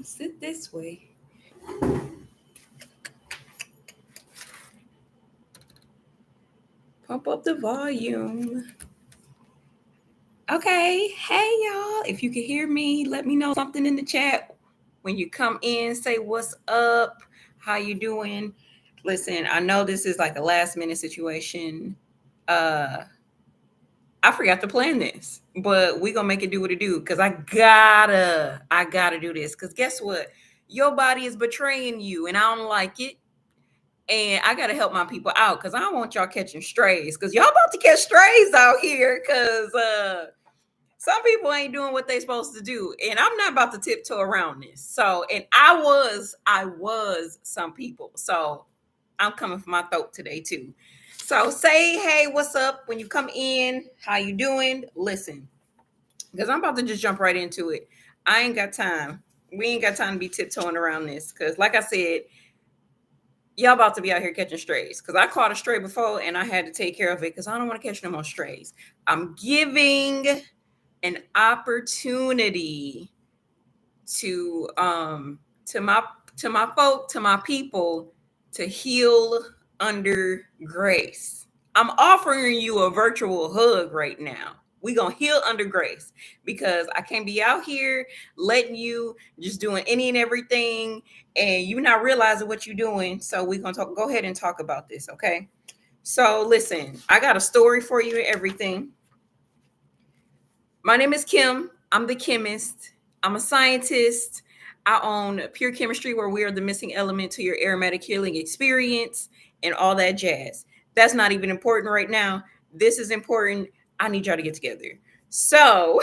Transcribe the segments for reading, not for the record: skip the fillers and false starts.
Sit this way. Pump up the volume. Okay. Hey, y'all. If you can hear me, let me know something in the chat. When you come in, say what's up. How you doing? Listen, I know this is like a last minute situation. Uh, I forgot to plan this, but we gonna make it do what it do because I gotta do this. Because guess what? Your body is betraying you, and I don't like it. And I gotta help my people out because I don't want y'all catching strays. Because y'all about to catch strays out here. Because some people ain't doing what they supposed to do, and I'm not about to tiptoe around this. So, and I was some people. So I'm coming for my throat today too. So say hey, what's up when you come in? How you doing? Listen, because I'm about to just jump right into it. I ain't got time. We ain't got time to be tiptoeing around this. Because like I said, y'all about to be out here catching strays. Because I caught a stray before and I had to take care of it because I don't want to catch no more strays. I'm giving an opportunity to to my to my people to heal under grace. I'm offering you a virtual hug right now. We gonna heal under grace because I can't be out here letting you just doing any and everything and you not realizing what you're doing. So we gonna talk. Go ahead and talk about this, okay? So listen, I got a story for you and everything. My name is Kim. I'm the chemist. I'm a scientist. I own Pure Chemistry, where we are the missing element to your aromatic healing experience and all that jazz. That's not even important right now. This is important. I need y'all to get together. So,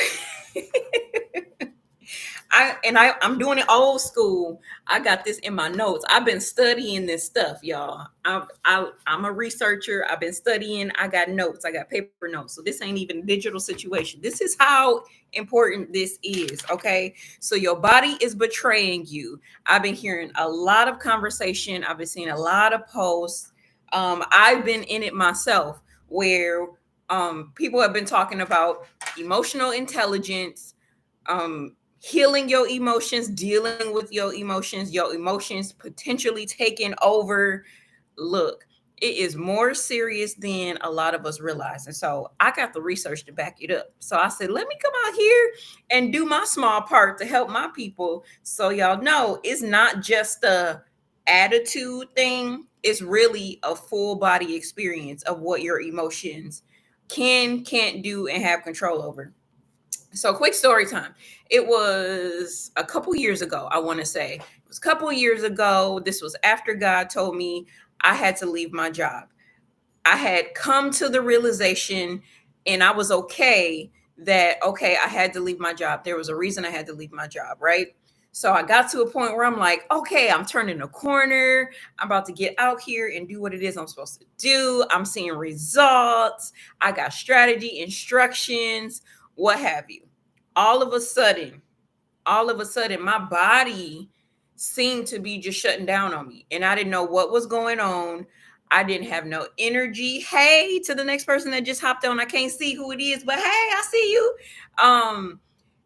I'm doing it old school. I got this in my notes. I've been studying this stuff, y'all. I'm a researcher. I've been studying. I got notes. I got paper notes. So this ain't even a digital situation. This is how important this is. Okay. So your body is betraying you. I've been hearing a lot of conversation. I've been seeing a lot of posts. I've been in it myself where people have been talking about emotional intelligence, healing your emotions, dealing with your emotions potentially taking over. Look, it is more serious than a lot of us realize. And so I got the research to back it up. So I said, let me come out here and do my small part to help my people. So y'all know it's not just a attitude thing, it's really a full body experience of what your emotions can't do and have control over. So quick story time. It was a couple years ago, I want to say. It was a couple years ago. This was after God told me I had to leave my job. I had come to the realization and I was okay that okay, I had to leave my job. There was a reason I had to leave my job, right? So I got to a point where I'm like, okay, I'm turning a corner. I'm about to get out here and do what it is I'm supposed to do. I'm seeing results. I got strategy, instructions, what have you. All of a sudden, my body seemed to be just shutting down on me. And I didn't know what was going on. I didn't have no energy. Hey, to the next person that just hopped on, I can't see who it is, but hey, I see you.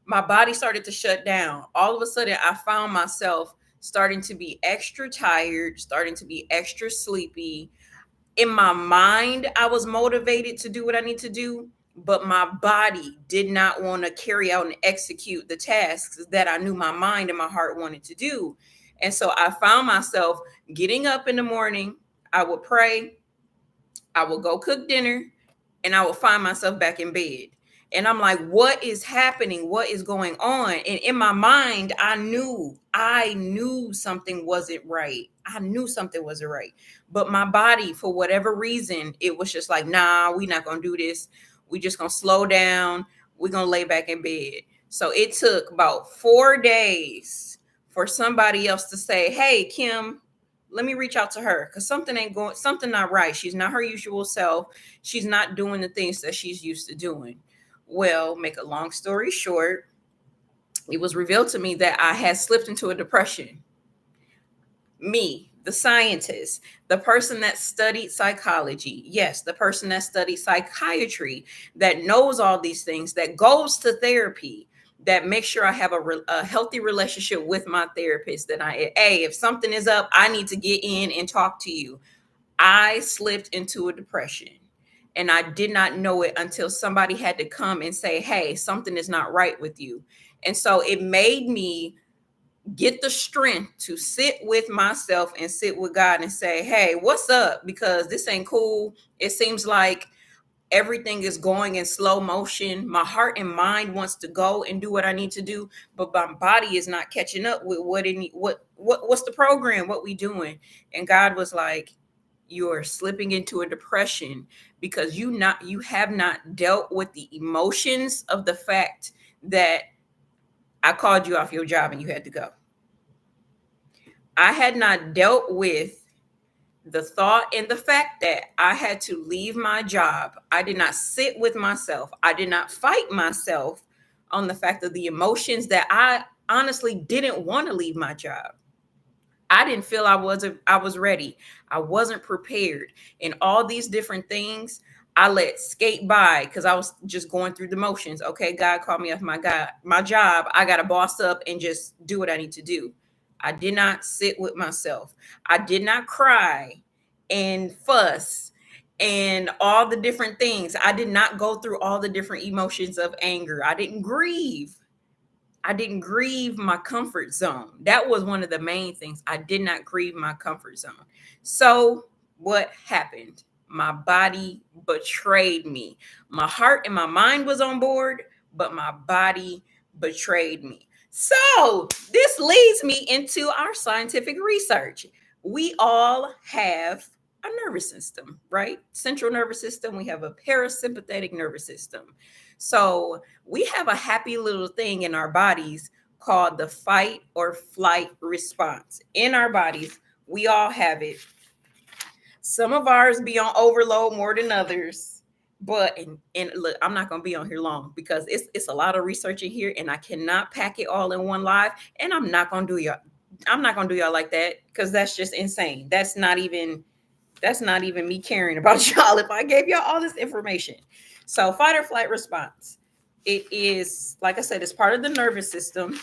My body started to shut down. All of a sudden, I found myself starting to be extra tired, starting to be extra sleepy. In my mind, I was motivated to do what I need to do, but my body did not want to carry out and execute the tasks that I knew my mind and my heart wanted to do. And so I found myself getting up in the morning. I would pray, I would go cook dinner, and I would find myself back in bed. And I'm like, what is happening? What is going on? And in my mind, I knew something wasn't right. I knew something wasn't right. But my body, for whatever reason, it was just like, nah, we're not going to do this. We just going to slow down. We're going to lay back in bed. So it took about 4 days for somebody else to say, hey, Kim, let me reach out to her because something not right. She's not her usual self. She's not doing the things that she's used to doing. Well, make a long story short, it was revealed to me that I had slipped into a depression. Me, the scientist, the person that studied psychology, yes, the person that studied psychiatry, that knows all these things, that goes to therapy, that make sure I have a healthy relationship with my therapist. That hey, if something is up, I need to get in and talk to you. I slipped into a depression, and I did not know it until somebody had to come and say, hey, something is not right with you. And so it made me get the strength to sit with myself and sit with God and say, hey, what's up? Because this ain't cool. It seems like everything is going in slow motion. My heart and mind wants to go and do what I need to do, but my body is not catching up with what's the program, what we doing. And God was like, you're slipping into a depression because you have not dealt with the emotions of the fact that I called you off your job and you had to go. I had not dealt with the thought and the fact that I had to leave my job. I did not sit with myself. I did not fight myself on the fact of the emotions that I honestly didn't want to leave my job. I didn't feel I was ready. I wasn't prepared. And all these different things I let skate by because I was just going through the motions. Okay, God called me off my job. I got to boss up and just do what I need to do. I did not sit with myself. I did not cry and fuss and all the different things. I did not go through all the different emotions of anger. I didn't grieve. I didn't grieve my comfort zone. That was one of the main things. I did not grieve my comfort zone. So, what happened? My body betrayed me. My heart and my mind was on board, but my body betrayed me. So, this leads me into our scientific research. We all have a nervous system, right? Central nervous system. We have a parasympathetic nervous system. So, we have a happy little thing in our bodies called the fight or flight response. In our bodies, we all have it. Some of ours be on overload more than others. But and look, I'm not gonna be on here long because it's a lot of research in here, and I cannot pack it all in one live. And I'm not gonna do y'all like that because that's just insane. That's not even me caring about y'all if I gave y'all all this information. So, fight or flight response. It is, like I said, it's part of the nervous system,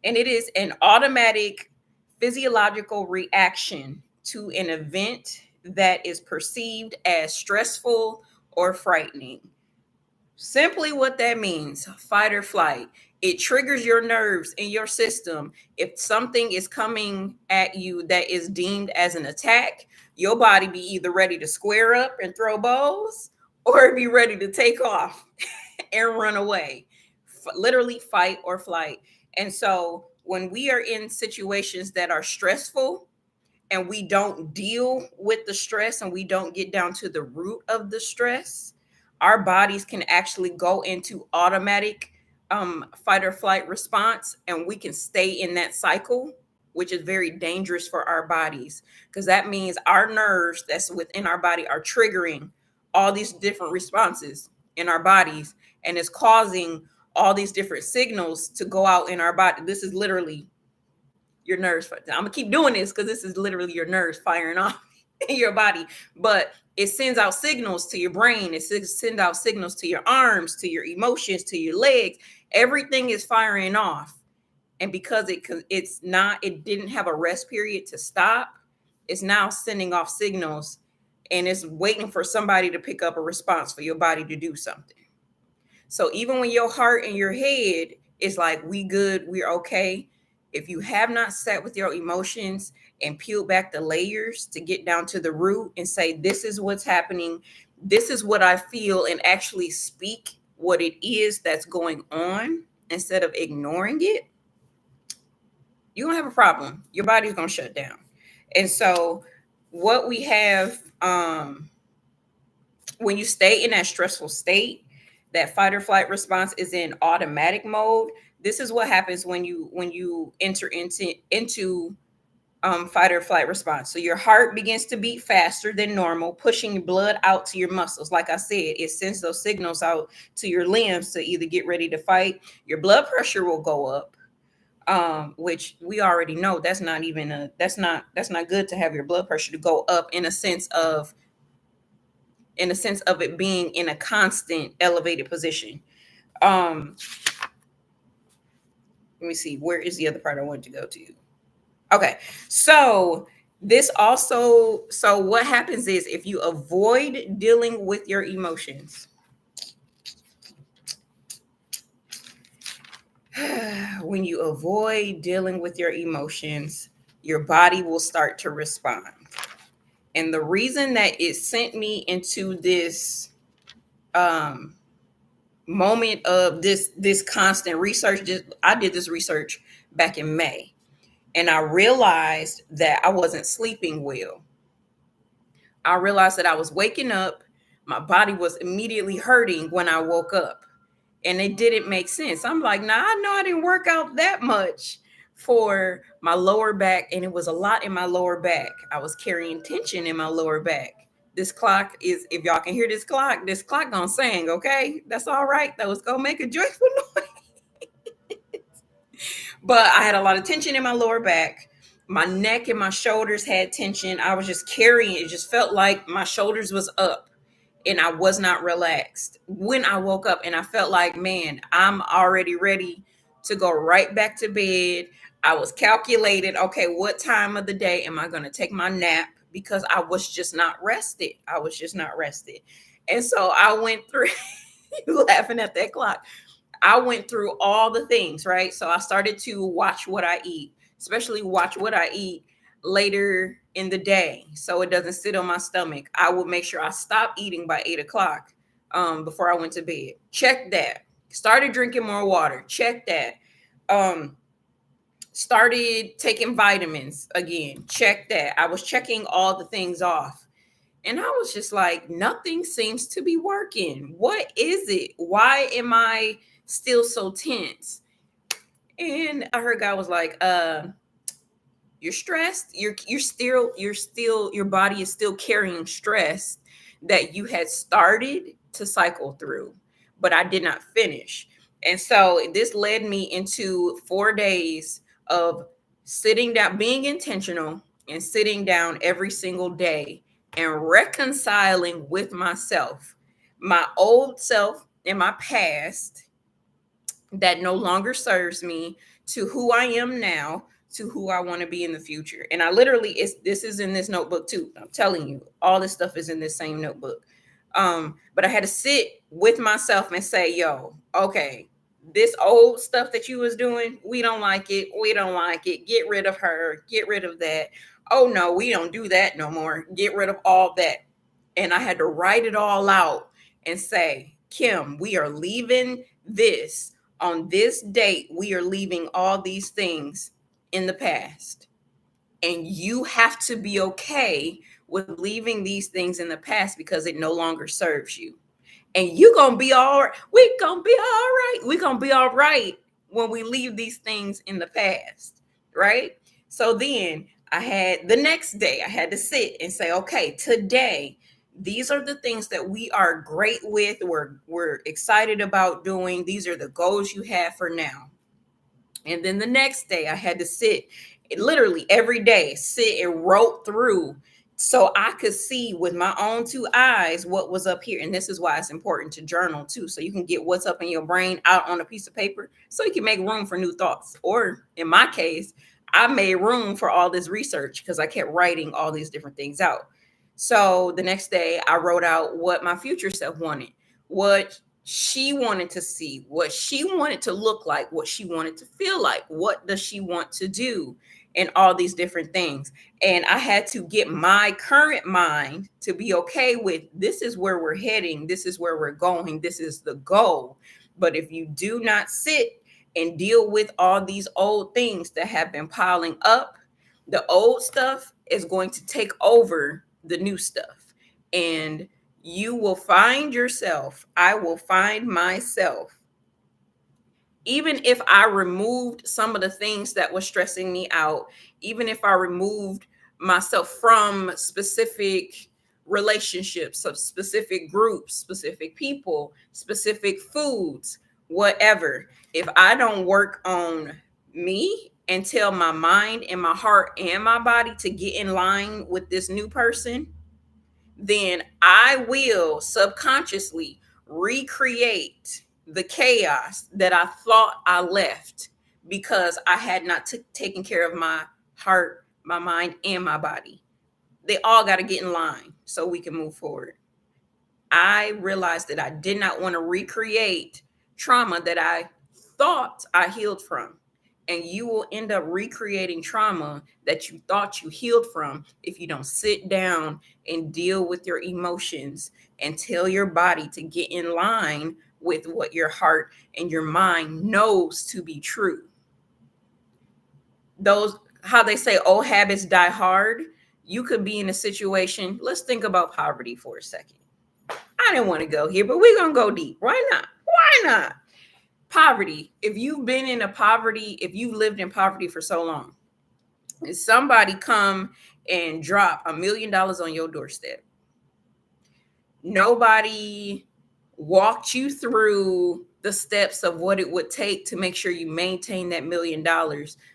and it is an automatic physiological reaction to an event that is perceived as stressful or frightening. Simply what that means, fight or flight. It triggers your nerves in your system. If something is coming at you that is deemed as an attack, your body be either ready to square up and throw bows or be ready to take off and run away. Literally fight or flight. And so when we are in situations that are stressful, and we don't deal with the stress and we don't get down to the root of the stress, our bodies can actually go into automatic fight or flight response, and we can stay in that cycle, which is very dangerous for our bodies because that means our nerves that's within our body are triggering all these different responses in our bodies, and it's causing all these different signals to go out in our body. This is literally your nerves. I'm gonna keep doing this because this is literally your nerves firing off in your body. But it sends out signals to your brain. It sends out signals to your arms, to your emotions, to your legs. Everything is firing off, and because it didn't have a rest period to stop. It's now sending off signals, and it's waiting for somebody to pick up a response for your body to do something. So even when your heart and your head is like, we good, we're okay. If you have not sat with your emotions and peeled back the layers to get down to the root and say, this is what's happening, this is what I feel, and actually speak what it is that's going on instead of ignoring it, you're gonna have a problem. Your body's gonna shut down. And so what we have, when you stay in that stressful state, that fight or flight response is in automatic mode. This is what happens when you enter into fight or flight response. So your heart begins to beat faster than normal, pushing blood out to your muscles. Like I said, it sends those signals out to your limbs to either get ready to fight. Your blood pressure will go up, which we already know that's not good to have your blood pressure to go up in a sense of it being in a constant elevated position. Um, Let me see. Where is the other part I wanted to go to? Okay. So this also, so what happens is if you avoid dealing with your emotions, when you avoid dealing with your emotions, your body will start to respond. And the reason that it sent me into this um moment of this constant research, I did this research back in May, and I realized that I wasn't sleeping well. I realized that I was waking up, my body was immediately hurting when I woke up, and it didn't make sense. I'm like, nah, I know I didn't work out that much for my lower back, and it was a lot in my lower back. I was carrying tension in my lower back. This clock is, if y'all can hear this clock gonna sing, okay? That's all right, though. It's gonna make a joyful noise. But I had a lot of tension in my lower back. My neck and my shoulders had tension. I was just carrying it. It just felt like my shoulders was up and I was not relaxed when I woke up. And I felt like, man, I'm already ready to go right back to bed. I was calculated, okay, what time of the day am I going to take my nap? Because I was just not rested. I was just not rested. And so I went through, you laughing at that clock. I went through all the things, right? So I started to watch what I eat, especially watch what I eat later in the day so it doesn't sit on my stomach. I would make sure I stopped eating by 8 o'clock before I went to bed. Check that. Started drinking more water. Check that. Um, Started taking vitamins again. Check that. I was checking all the things off. And I was just like, nothing seems to be working. What is it? Why am I still so tense? And I heard God was like, you're stressed. You're still your body is still carrying stress that you had started to cycle through, but I did not finish. And so this led me into 4 days of sitting down, being intentional and sitting down every single day and reconciling with myself, my old self in my past that no longer serves me, to who I am now, to who I want to be in the future. And I literally, it's this is in this notebook too. I'm telling you, all this stuff is in this same notebook. But I had to sit with myself and say, yo, okay, this old stuff that you was doing, we don't like it. We don't like it. Get rid of her. Get rid of that. Oh no, we don't do that no more. Get rid of all that. And I had to write it all out and say, Kim, we are leaving this on this date. We are leaving all these things in the past. And you have to be okay with leaving these things in the past because it no longer serves you. And you gonna be all right. We gonna be all right. We gonna be all right when we leave these things in the past, right? So then I had the next day, I had to sit and say, okay, today, these are the things that we are great with, we're excited about doing. These are the goals you have for now. And then the next day, I had to sit literally every day, sit and wrote through so I could see with my own two eyes what was up here. And this is why it's important to journal too. So you can get what's up in your brain out on a piece of paper so you can make room for new thoughts. Or in my case, I made room for all this research because I kept writing all these different things out. So the next day, I wrote out what my future self wanted, what she wanted to see, what she wanted to look like, what she wanted to feel like, what does she want to do, and all these different things. And I had to get my current mind to be okay with, this is where we're heading, this is where we're going, this is the goal. But if you do not sit and deal with all these old things that have been piling up, the old stuff is going to take over the new stuff. And you will find yourself, I will find myself, even if I removed some of the things that was stressing me out, even if I removed myself from specific relationships, of specific groups, specific people, specific foods, whatever, if I don't work on me and tell my mind and my heart and my body to get in line with this new person, then I will subconsciously recreate the chaos that I thought I left because I had not taken care of my heart, my mind, and my body. They all got to get in line so we can move forward. I realized that I did not want to recreate trauma that I thought I healed from. And you will end up recreating trauma that you thought you healed from if you don't sit down and deal with your emotions and tell your body to get in line with what your heart and your mind knows to be true. Those, how they say old habits die hard. You could be in a situation. Let's think about poverty for a second. I didn't want to go here, but we're going to go deep. Why not? Why not? Poverty. If you've been in a poverty, if you've lived in poverty for so long, and somebody come and drop $1 million on your doorstep, nobody walked you through the steps of what it would take to make sure you maintain that $1 million,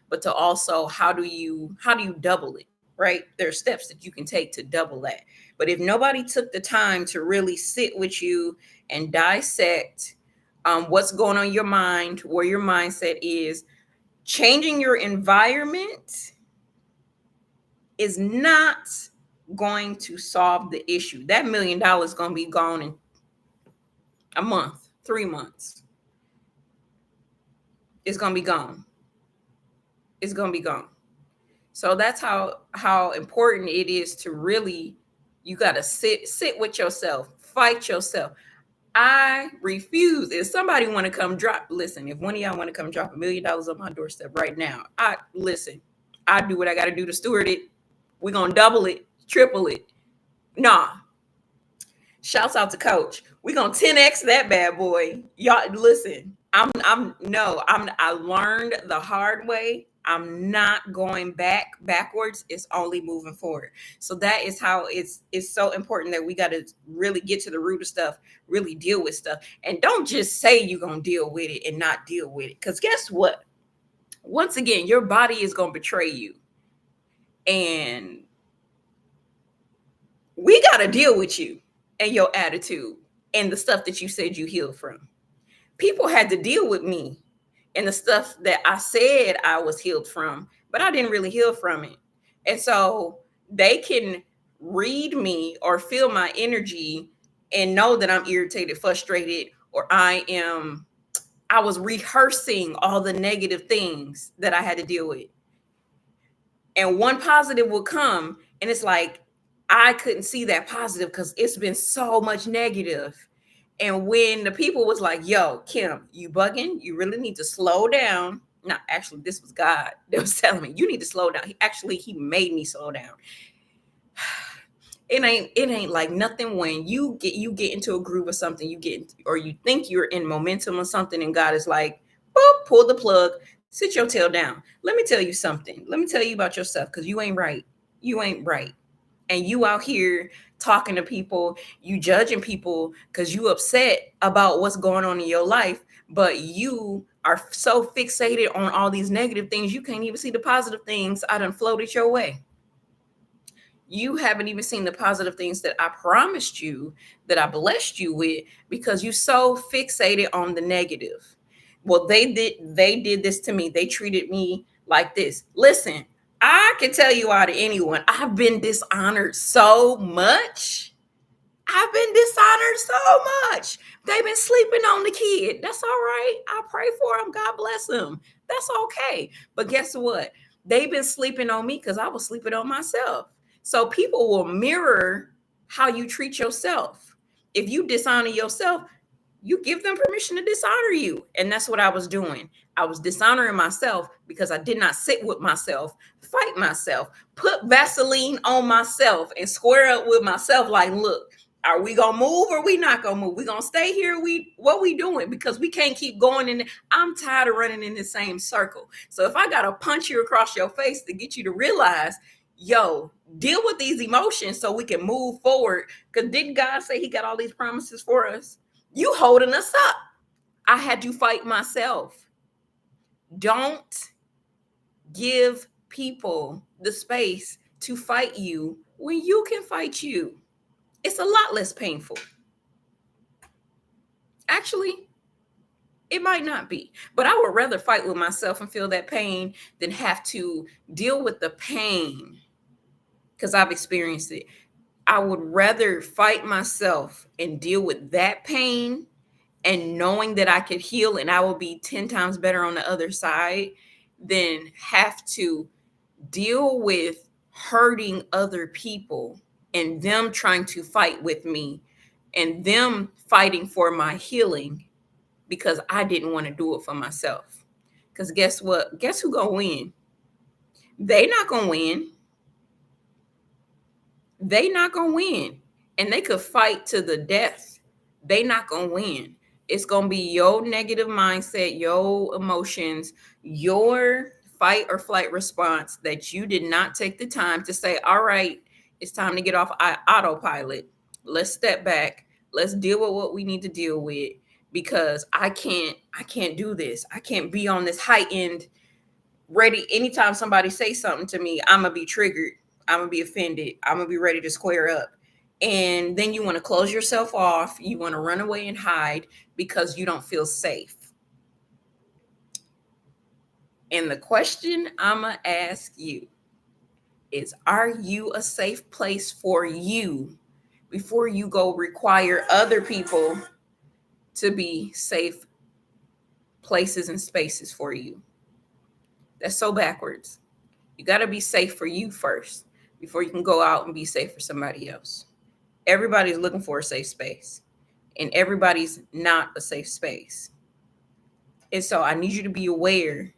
but to also how do you double it, right? There are steps that you can take to double that. But if nobody took the time to really sit with you and dissect what's going on in your mind, where your mindset is, changing your environment is not going to solve the issue. That $1 million is going to be gone in a month, 3 months. It's going to be gone. It's going to be gone. So that's how important it is to really, you got to sit with yourself, fight yourself. I refuse. If somebody want to come drop, listen, if one of y'all want to come drop $1 million on my doorstep right now, I do what I got to do to steward it. We're going to double it, triple it. Nah. Shouts out to Coach. We're going to 10X that bad boy. Y'all listen, I learned the hard way. I'm not going backwards. It's only moving forward. So that is how it's so important that we got to really get to the root of stuff, really deal with stuff. And don't just say you're going to deal with it and not deal with it. Because guess what? Once again, your body is going to betray you. And we got to deal with you and your attitude and the stuff that you said you healed from. People had to deal with me and the stuff that I said I was healed from, but I didn't really heal from it. And so they can read me or feel my energy and know that I'm irritated, frustrated, or I was rehearsing all the negative things that I had to deal with. And one positive will come, and it's like, I couldn't see that positive because it's been so much negative. And when the people was like, yo, Kim, you bugging, you really need to slow down. No, actually, this was God that was telling me, you need to slow down. He made me slow down. It ain't like nothing when you get into a groove of something, or you think you're in momentum or something, and God is like, boop, pull the plug, sit your tail down. Let me tell you something. Let me tell you about yourself, because you ain't right. You ain't right. And you out here talking to people, you judging people because you upset about what's going on in your life, but you are so fixated on all these negative things, you can't even see the positive things I done floated your way. You haven't even seen the positive things that I promised you, that I blessed you with, because you so fixated on the negative. Well, they did this to me. They treated me like this. Listen, I can tell you out of anyone, I've been dishonored so much. They've been sleeping on the kid. That's all right. I pray for them. God bless them. That's okay. But guess what? They've been sleeping on me because I was sleeping on myself. So people will mirror how you treat yourself. If you dishonor yourself, you give them permission to dishonor you. And that's what I was doing. I was dishonoring myself because I did not sit with myself, fight myself, put Vaseline on myself, and square up with myself like, look, are we going to move or we not going to move? We going to stay here? What we doing? Because we can't keep going in. I'm tired of running in the same circle. So if I got to punch you across your face to get you to realize, yo, deal with these emotions so we can move forward. Because didn't God say he got all these promises for us? You holding us up. I had to fight myself. Don't give people the space to fight you when you can fight you. It's a lot less painful. Actually, It might not be, but I would rather fight with myself and feel that pain than have to deal with the pain because I've experienced it. I would rather fight myself and deal with that pain and knowing that I could heal and I will be 10 times better on the other side than have to deal with hurting other people and them trying to fight with me and them fighting for my healing because I didn't want to do it for myself. Because guess what? Guess who gonna win? They not gonna win. They not gonna win. And they could fight to the death. They not gonna win. It's gonna be your negative mindset, your emotions, your fight or flight response that you did not take the time to say, all right, it's time to get off autopilot. Let's step back. Let's deal with what we need to deal with because I can't do this. I can't be on this heightened ready. Anytime somebody say something to me, I'm gonna be triggered. I'm gonna be offended. I'm gonna be ready to square up. And then you want to close yourself off. You want to run away and hide because you don't feel safe. And the question I'm gonna ask you is, are you a safe place for you before you go require other people to be safe places and spaces for you? That's so backwards. You got to be safe for you first before you can go out and be safe for somebody else. Everybody's looking for a safe space, and everybody's not a safe space. And so I need you to be aware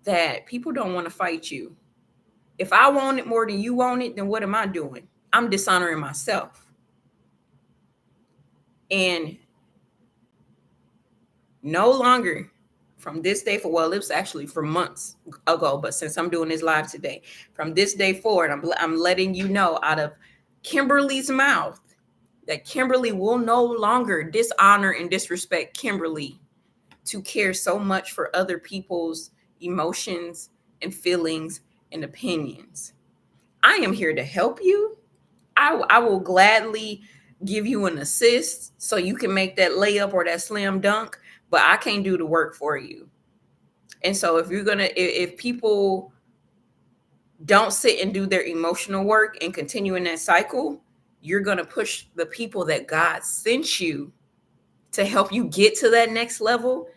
that people don't want to fight you. If I want it more than you want it, then what am I doing? I'm dishonoring myself. And no longer from this day for, well, it was actually for months ago, but since I'm doing this live today, from this day forward, I'm letting you know out of Kimberly's mouth that Kimberly will no longer dishonor and disrespect Kimberly to care so much for other people's emotions and feelings and opinions. I am here to help you. I will gladly give you an assist so you can make that layup or that slam dunk, but I can't do the work for you. And so if people don't sit and do their emotional work and continue in that cycle, you're going to push the people that God sent you to help you get to that next level.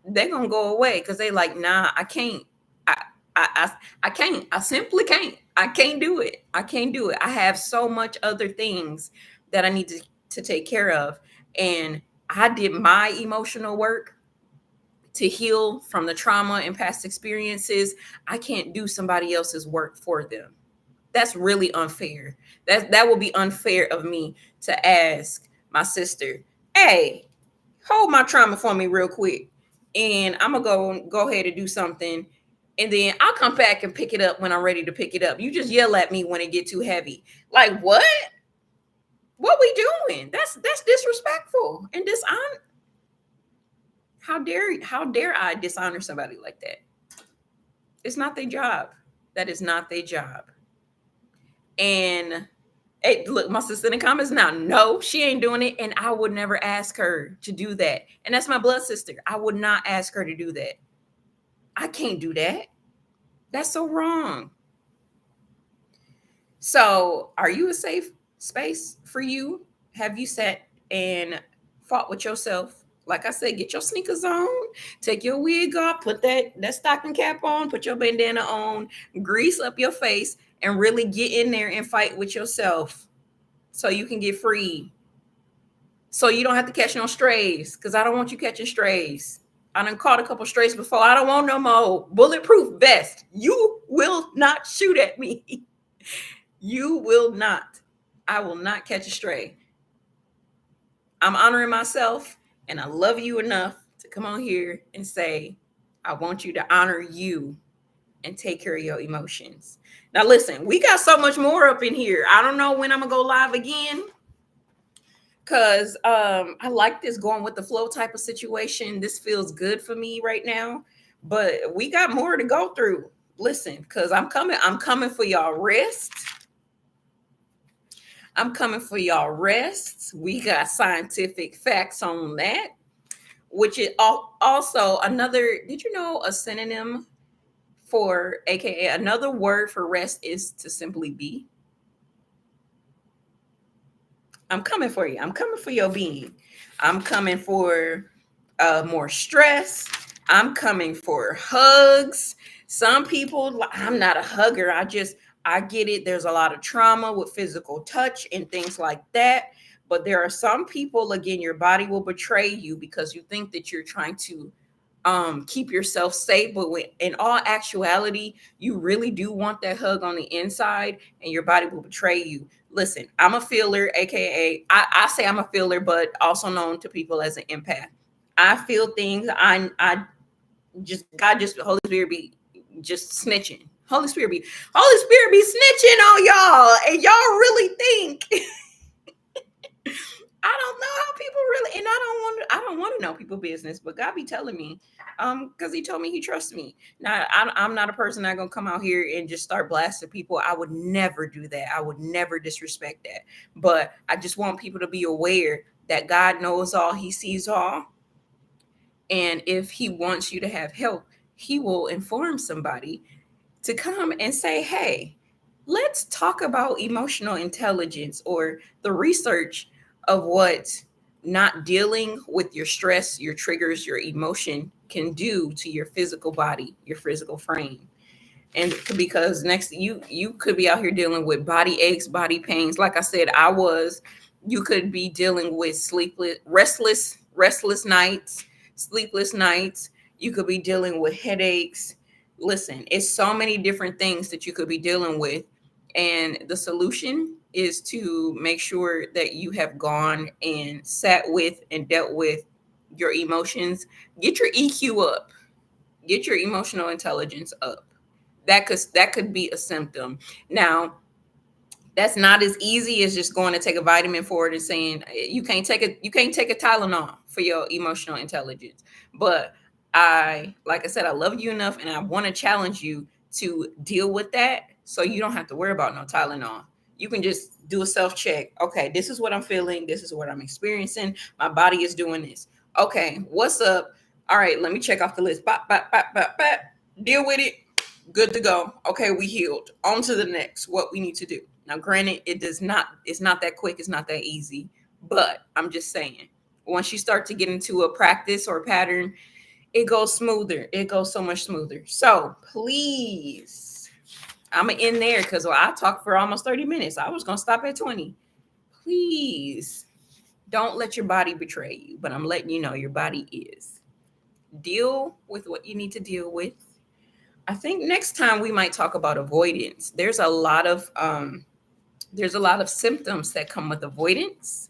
They're going to go away because they like, nah, I can't. I can't. I simply can't. I can't do it. I can't do it. I have so much other things that I need to take care of. And I did my emotional work to heal from the trauma and past experiences. I can't do somebody else's work for them. That's really unfair. That will be unfair of me to ask my sister, hey, hold my trauma for me real quick. And I'm gonna go ahead and do something. And then I'll come back and pick it up when I'm ready to pick it up. You just yell at me when it get too heavy. Like, what? What we doing? That's disrespectful and dishonor. How dare I dishonor somebody like that? It's not their job. That is not their job. And hey, look, my sister in the comments now, no, she ain't doing it. And I would never ask her to do that. And that's my blood sister. I would not ask her to do that. I can't do that. That's so wrong. So are you a safe space for you? Have you sat and fought with yourself? Like I said, get your sneakers on, take your wig off, put that stocking cap on, put your bandana on, grease up your face, and really get in there and fight with yourself so you can get free. So you don't have to catch no strays, because I don't want you catching strays. I done caught a couple strays before. I don't want no more. Bulletproof vest. You will not shoot at me. You will not. I will not catch a stray. I'm honoring myself, and I love you enough to come on here and say, I want you to honor you and take care of your emotions. Now, listen, we got so much more up in here. I don't know when I'm going to go live again, because I like this going with the flow type of situation. This feels good for me right now, but we got more to go through. Listen, because I'm coming for y'all rest. I'm coming for y'all rests. We got scientific facts on that. which is also another. Did you know a synonym for, aka another word for rest, is to simply be? I'm coming for you. I'm coming for your being. I'm coming for more stress. I'm coming for hugs. Some people, I'm not a hugger. I get it. There's a lot of trauma with physical touch and things like that. But there are some people, again, your body will betray you because you think that you're trying to keep yourself safe, but in all actuality, you really do want that hug on the inside, and your body will betray you. Listen, I'm a feeler, aka I say I'm a feeler, but also known to people as an empath. I feel things. I just, God, just Holy Spirit be just snitching. Holy Spirit be snitching on y'all, and y'all really think I don't know how people really, and I don't want to know people business, but God be telling me, because He told me He trusts me. Now I'm not a person that gonna come out here and just start blasting people. I would never do that. I would never disrespect that. But I just want people to be aware that God knows all, He sees all, and if He wants you to have help, He will inform somebody to come and say, hey, let's talk about emotional intelligence, or the research of what not dealing with your stress, your triggers, your emotion can do to your physical body, your physical frame. And because next, you could be out here dealing with body aches, body pains. Like I said, you could be dealing with restless nights, sleepless nights. You could be dealing with headaches. Listen, it's so many different things that you could be dealing with, and the solution is to make sure that you have gone and sat with and dealt with your emotions. Get your EQ up, get your emotional intelligence up. That could be a symptom. Now, that's not as easy as just going to take a vitamin for it and saying you can't take a Tylenol for your emotional intelligence. But like I said, I love you enough, and I want to challenge you to deal with that, so you don't have to worry about no Tylenol. You can just do a self check. Okay, this is what I'm feeling. This is what I'm experiencing. My body is doing this. Okay, what's up? All right, let me check off the list. Bop, bop, bop, bop, bop. Deal with it. Good to go. Okay, we healed. On to the next. What we need to do. Now, granted, it's not that quick, it's not that easy, but I'm just saying, once you start to get into a practice or a pattern, it goes smoother. It goes so much smoother. So please, I'm gonna end there because I talked for almost 30 minutes. I was gonna stop at 20. Please don't let your body betray you, but I'm letting you know your body is. Deal with what you need to deal with. I think next time we might talk about avoidance. There's a lot of symptoms that come with avoidance,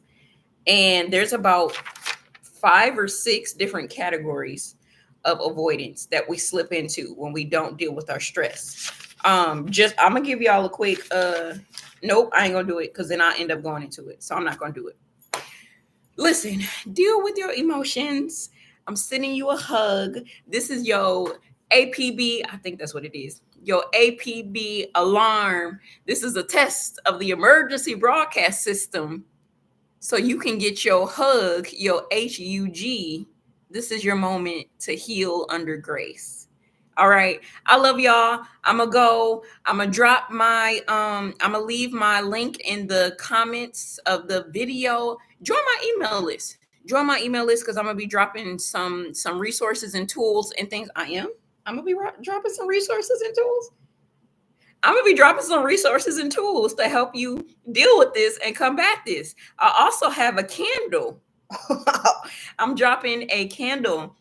and there's about 5 or 6 different categories of avoidance that we slip into when we don't deal with our stress. Just I'm gonna give y'all a quick nope, I ain't gonna do it because then I end up going into it, so I'm not gonna do it. Listen, deal with your emotions. I'm sending you a hug. This is your APB. I think that's what it is. Your APB alarm. This is a test of the emergency broadcast system, so you can get your hug, your HUG. This is your moment to heal under grace. All right. I love y'all. I'm gonna go. I'm gonna drop my I'm gonna leave my link in the comments of the video. Join my email list. Join my email list because I'm gonna be dropping some resources and tools and things. I'm gonna be dropping some resources and tools. I'm gonna be dropping some resources and tools to help you deal with this and combat this. I also have a candle. I'm dropping a candle.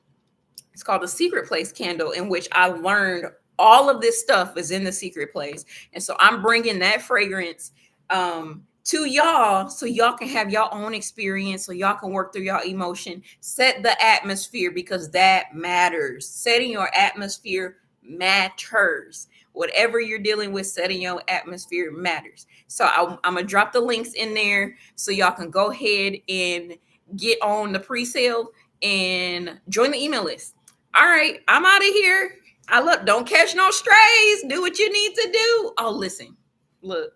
It's called the Secret Place candle, in which I learned all of this stuff is in the secret place. And so I'm bringing that fragrance to y'all so y'all can have your own experience, so y'all can work through your emotion, set the atmosphere, because that matters. Setting your atmosphere matters. Whatever you're dealing with, setting your atmosphere matters. So I'm gonna drop the links in there so y'all can go ahead and get on the pre-sale and join the email list. All right, I'm out of here. Don't catch no strays. Do what you need to do. Oh, listen, look,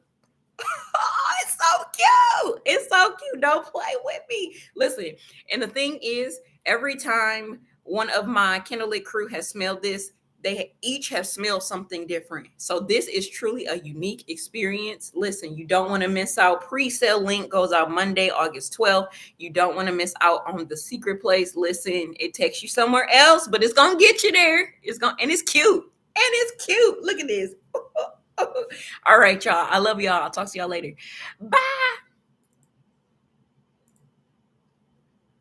Oh, it's so cute. It's so cute. Don't play with me. Listen, and the thing is, every time one of my candlelit crew has smelled this, they each have smelled something different. So this is truly a unique experience. Listen, you don't want to miss out. Pre-sale link goes out Monday, August 12th. You don't want to miss out on the secret place. Listen, it takes you somewhere else, but it's gonna get you there. It's gonna and it's cute. And it's cute. Look at this. All right, y'all. I love y'all. I'll talk to y'all later. Bye.